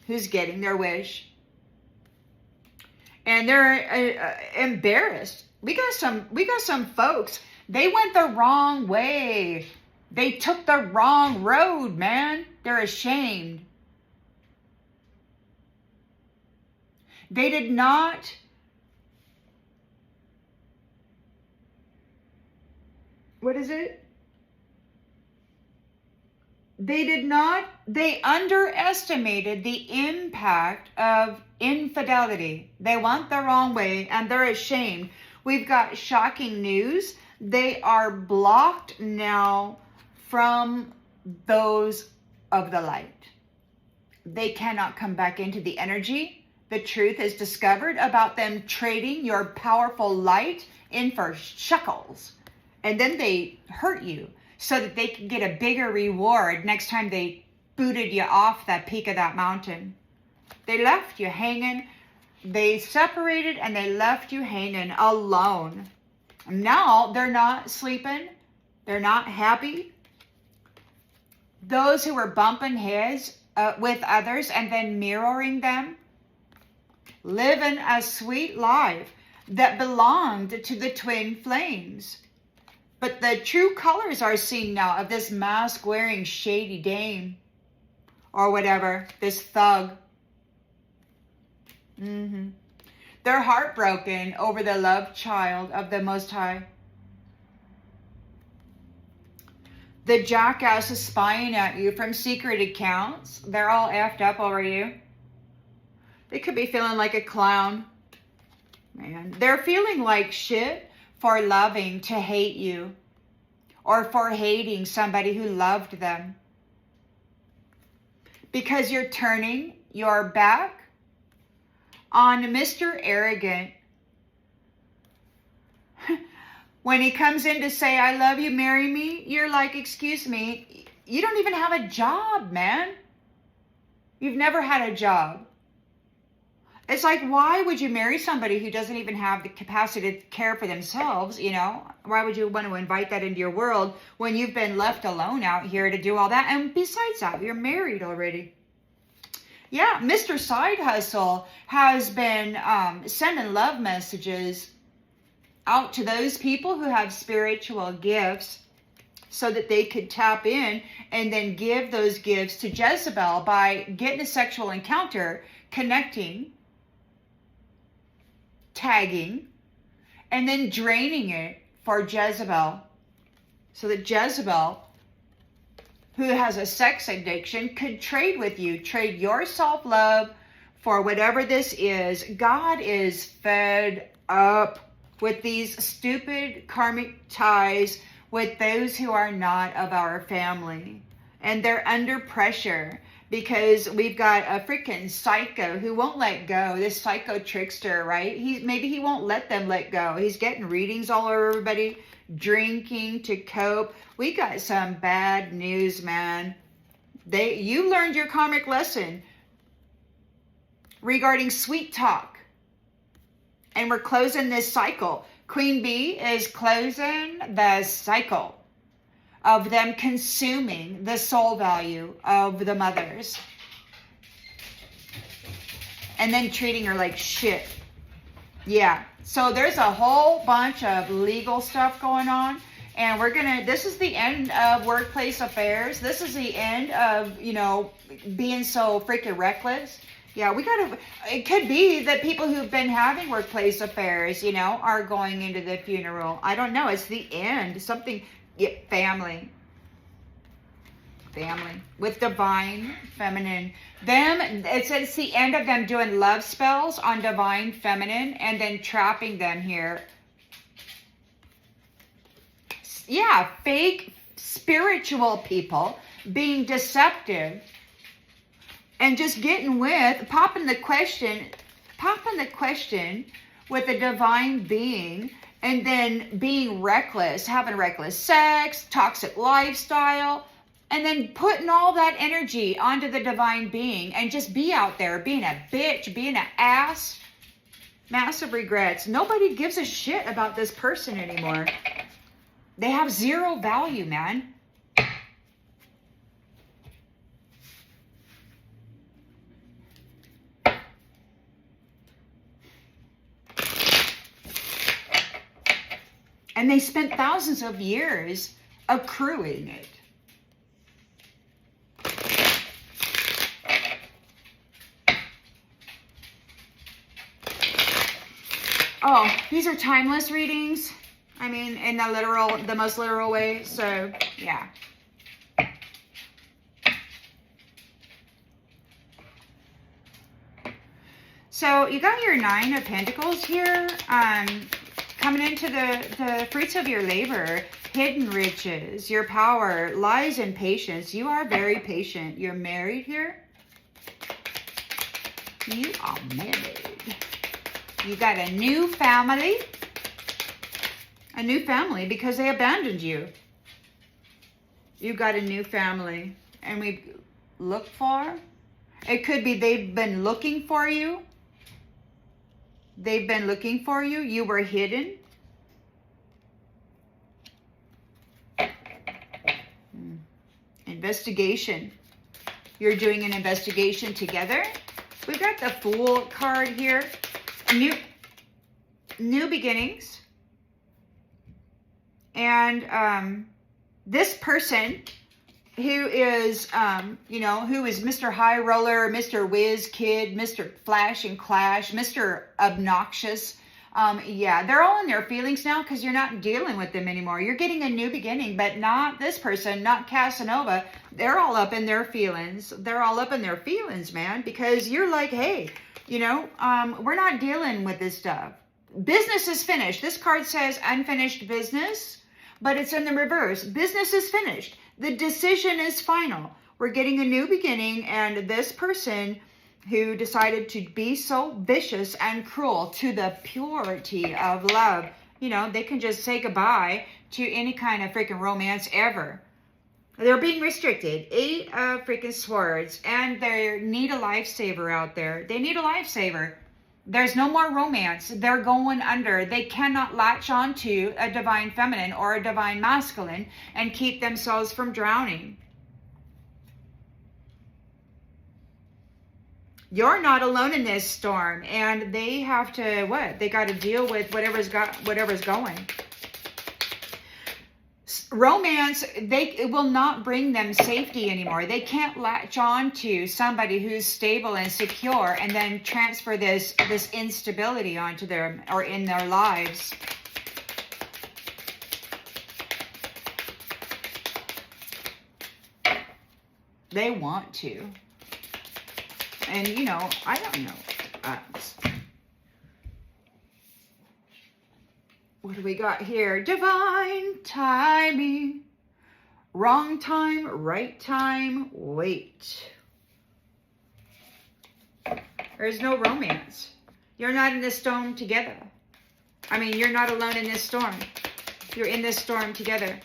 who's getting their wish. And they're embarrassed. We got some folks. They went the wrong way. They took the wrong road, man. They're ashamed. They did not they underestimated the impact of infidelity. They went the wrong way and they're ashamed. We've got shocking news. They are blocked now from those of the light. They cannot come back into the energy. The truth is discovered about them trading your powerful light in for shekels. And then they hurt you so that they can get a bigger reward next time they booted you off that peak of that mountain. They left you hanging. They separated and they left you hanging alone. Now they're not sleeping. They're not happy. Those who were bumping heads with others and then mirroring them, living a sweet life that belonged to the twin flames. But the true colors are seen now of this mask-wearing shady dame or whatever, this thug. They're heartbroken over the love child of the Most High. The jackass is spying at you from secret accounts. They're all effed up over you. They could be feeling like a clown. Man, they're feeling like shit for loving to hate you or for hating somebody who loved them. Because you're turning your back on Mr. Arrogant. When he comes in to say, I love you, marry me, you're like, excuse me, you don't even have a job, man. You've never had a job. It's like, why would you marry somebody who doesn't even have the capacity to care for themselves, you know? Why would you want to invite that into your world when you've been left alone out here to do all that? And besides that, you're married already. Yeah, Mr. Side Hustle has been sending love messages out to those people who have spiritual gifts so that they could tap in and then give those gifts to Jezebel by getting a sexual encounter, connecting, tagging, and then draining it for Jezebel. So that Jezebel, who has a sex addiction, could trade with you. Trade your self-love for whatever this is. God is fed up with these stupid karmic ties with those who are not of our family. And they're under pressure because we've got a freaking psycho who won't let go. This psycho trickster, right? Maybe he won't let them let go. He's getting readings all over everybody, drinking to cope. We got some bad news, man. You learned your karmic lesson regarding sweet talk. And we're closing this cycle. Queen Bee is closing the cycle of them consuming the soul value of the mothers. And then treating her like shit. Yeah. So there's a whole bunch of legal stuff going on. And this is the end of workplace affairs. This is the end of, being so freaking reckless. Yeah, it could be that people who've been having workplace affairs, are going into the funeral. I don't know. It's the end. Family. With divine feminine. It says it's the end of them doing love spells on divine feminine and then trapping them here. Yeah, fake spiritual people being deceptive. And just getting popping the question with a divine being, and then being reckless, having reckless sex, toxic lifestyle, and then putting all that energy onto the divine being and just be out there being a bitch, being an ass. Massive regrets. Nobody gives a shit about this person anymore. They have zero value, man. And they spent thousands of years accruing it. Oh, these are timeless readings. I mean, in the most literal way. So, yeah. So, you got your 9 of Pentacles here. Coming into the fruits of your labor, hidden riches, your power lies in patience. You are very patient. You're married here. You are married. You got a new family. A new family because they abandoned you. You got a new family. And we look for. It could be they've been looking for you. They've been looking for you. You were hidden. Investigation. You're doing an investigation together. We've got the Fool card here. New beginnings. And this person who is, who is Mr. High Roller, Mr. Whiz Kid, Mr. Flash and Clash, Mr. Obnoxious. Yeah, they're all in their feelings now because you're not dealing with them anymore. You're getting a new beginning, but not this person, not Casanova. They're all up in their feelings. They're all up in their feelings, man, because you're like, hey, we're not dealing with this stuff. Business is finished. This card says unfinished business, but it's in the reverse. Business is finished. The decision is final. We're getting a new beginning, and this person who decided to be so vicious and cruel to the purity of love, they can just say goodbye to any kind of freaking romance ever. They're being restricted. 8 of freaking swords, and they need a lifesaver out there. They need a lifesaver. There's no more romance. They're going under. They cannot latch on to a divine feminine or a divine masculine and keep themselves from drowning. You're not alone in this storm, and they have to, they got to deal with whatever's going. Romance, it will not bring them safety anymore. They can't latch on to somebody who's stable and secure and then transfer this instability onto them or in their lives. They want to. And, I don't know. What do we got here? Divine timing. Wrong time, right time, wait. There's no romance. You're not in this storm together. You're not alone in this storm. You're in this storm together.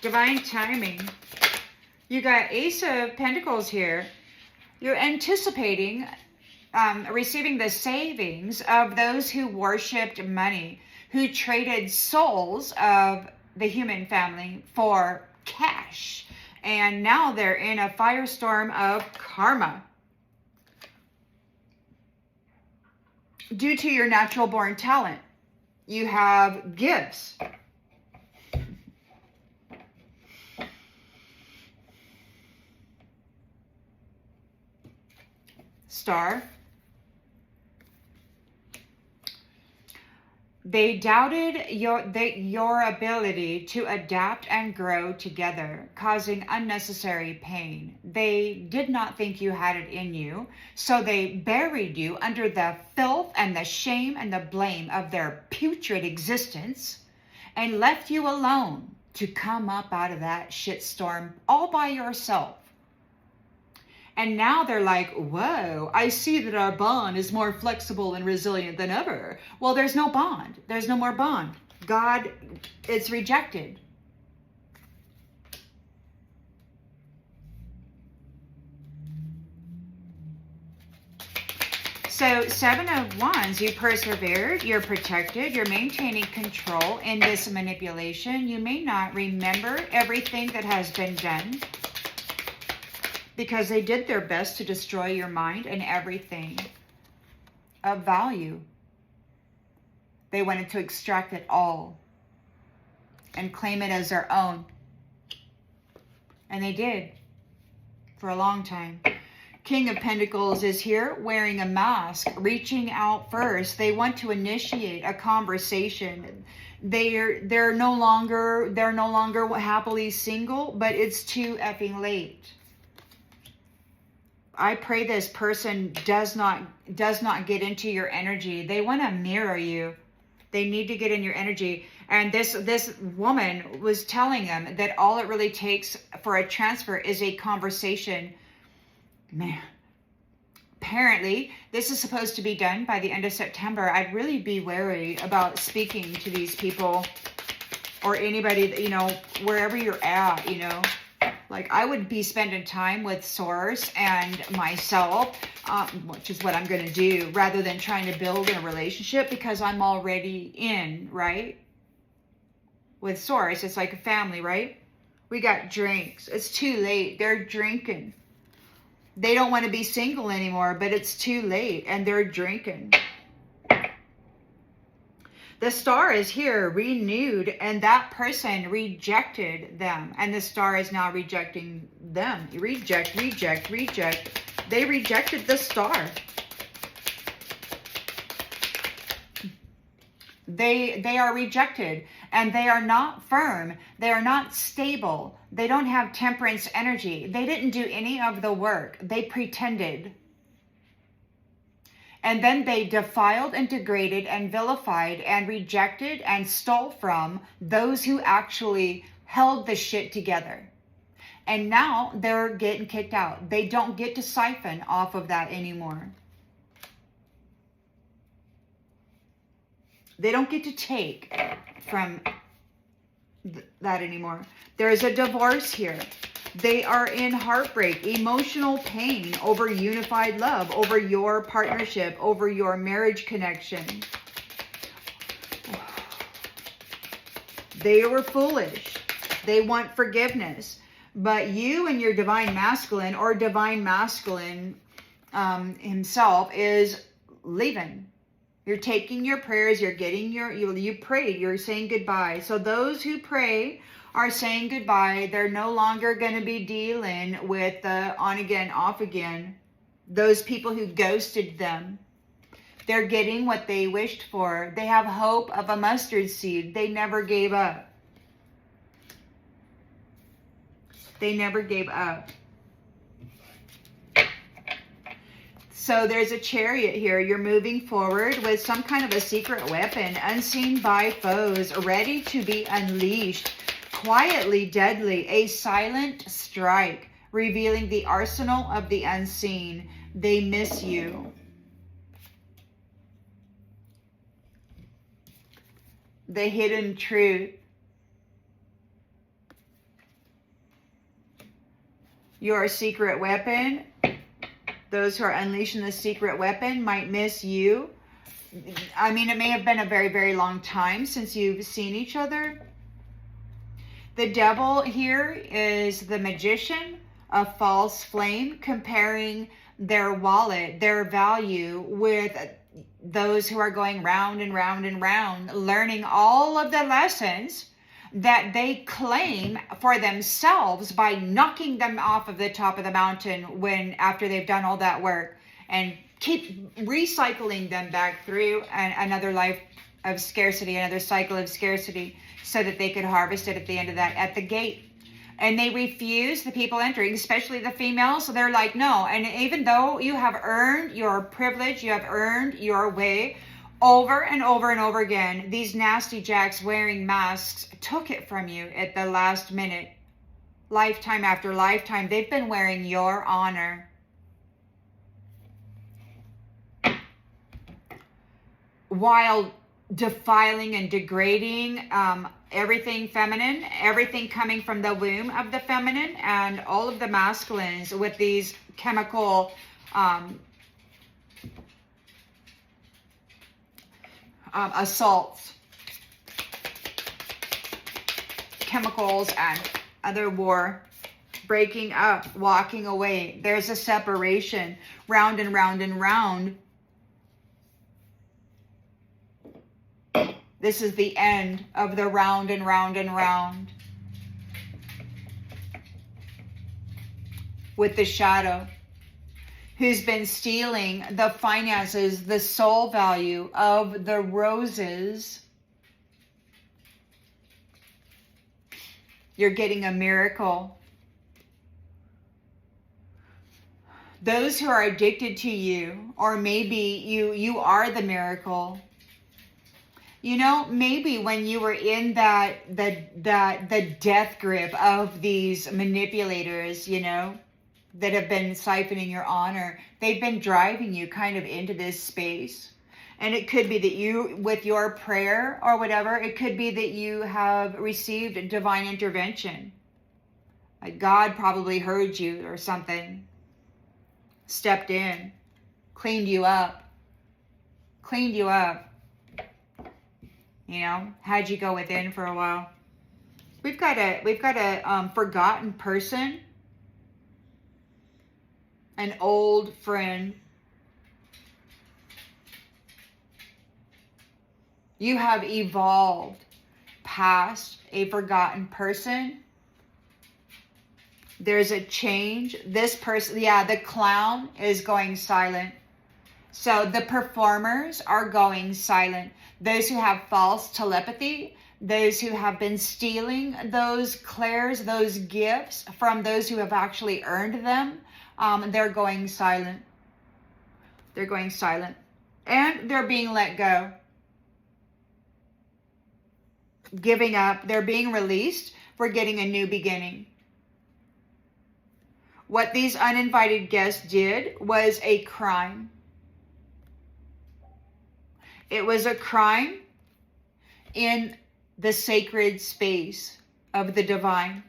Divine timing. You got Ace of Pentacles here. You're anticipating receiving the savings of those who worshipped money, who traded souls of the human family for cash. And now they're in a firestorm of karma. Due to your natural born talent, you have gifts. Star. They doubted your ability to adapt and grow together, causing unnecessary pain. They did not think you had it in you, so they buried you under the filth and the shame and the blame of their putrid existence and left you alone to come up out of that shitstorm all by yourself. And now they're like, whoa, I see that our bond is more flexible and resilient than ever. Well, there's no bond. There's no more bond. God, it's rejected. So 7 of Wands, you persevered, you're protected, you're maintaining control in this manipulation. You may not remember everything that has been done because they did their best to destroy your mind and everything of value. They wanted to extract it all and claim it as their own. And they did for a long time. King of Pentacles is here wearing a mask, reaching out first. They want to initiate a conversation. They're no longer happily single, but it's too effing late. I pray this person does not get into your energy. They want to mirror you. They need to get in your energy. And this woman was telling them that all it really takes for a transfer is a conversation. Man, apparently this is supposed to be done by the end of September. I'd really be wary about speaking to these people or anybody that, you know, wherever you're at, you know. Like, I would be spending time with Source and myself, which is what I'm going to do, rather than trying to build a relationship, because I'm already in, right? With Source, it's like a family, right? We got drinks. It's too late. They're drinking. They don't want to be single anymore, but it's too late, and they're drinking. The Star is here, renewed, and that person rejected them, and the Star is now rejecting them. Reject, reject, reject. They rejected the Star. They are rejected, and they are not firm. They are not stable. They don't have temperance energy. They didn't do any of the work. They pretended. And then they defiled and degraded and vilified and rejected and stole from those who actually held the shit together. And now they're getting kicked out. They don't get to siphon off of that anymore. They don't get to take from that anymore. There's a divorce here. They are in heartbreak, emotional pain over unified love, over your partnership, over your marriage connection. They were foolish. They want forgiveness. But you and your divine masculine, or divine masculine himself, is leaving. You're taking your prayers, you're getting you prayed, you're saying goodbye. So those who pray are saying goodbye. They're no longer going to be dealing with the on again, off again. Those people who ghosted them. They're getting what they wished for. They have hope of a mustard seed. They never gave up. They never gave up. So there's a Chariot here. You're moving forward with some kind of a secret weapon, unseen by foes, ready to be unleashed. Quietly, deadly, a silent strike, revealing the arsenal of the unseen. They miss you. The hidden truth. Your secret weapon. Those who are unleashing the secret weapon might miss you. I mean, it may have been a very, very long time since you've seen each other. The Devil here is the Magician, a false flame, comparing their wallet, their value, with those who are going round and round and round, learning all of the lessons that they claim for themselves by knocking them off of the top of the mountain after they've done all that work, and keep recycling them back through another life of scarcity, another cycle of scarcity, so that they could harvest it at the end of that, at the gate. And they refuse the people entering, especially the females. So they're like, no. And even though you have earned your privilege, you have earned your way, over and over and over again, these nasty jacks wearing masks took it from you at the last minute. Lifetime after lifetime, they've been wearing your honor. While defiling and degrading everything feminine, everything coming from the womb of the feminine, and all of the masculines with these chemical assaults, chemicals, and other war. Breaking up, walking away. There's a separation, round and round and round. This is the end of the round and round and round. With the shadow, who's been stealing the finances, the soul value of the roses. You're getting a miracle. Those who are addicted to you, or maybe you are the miracle. You know, maybe when you were in the death grip of these manipulators, you know, that have been siphoning your honor, they've been driving you kind of into this space. And it could be that you, with your prayer or whatever, it could be that you have received divine intervention. Like God probably heard you or something. Stepped in, cleaned you up, you know, had you go within for a while. We've got a forgotten person, an old friend. You have evolved past a forgotten person. There's a change. This person, yeah, the clown is going silent. So the performers are going silent. Those who have false telepathy, those who have been stealing those clairs, those gifts from those who have actually earned them, they're going silent. They're going silent. And they're being let go. Giving up. They're being released for getting a new beginning. What these uninvited guests did was a crime. It was a crime in the sacred space of the divine.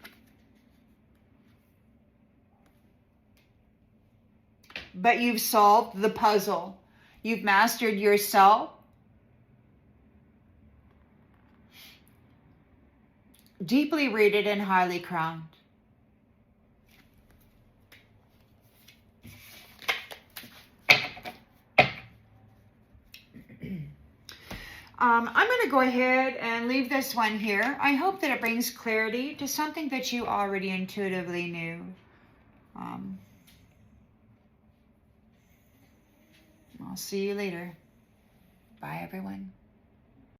But you've solved the puzzle. You've mastered yourself. Deeply rooted and highly crowned. I'm going to go ahead and leave this one here. I hope that it brings clarity to something that you already intuitively knew. I'll see you later. Bye, everyone.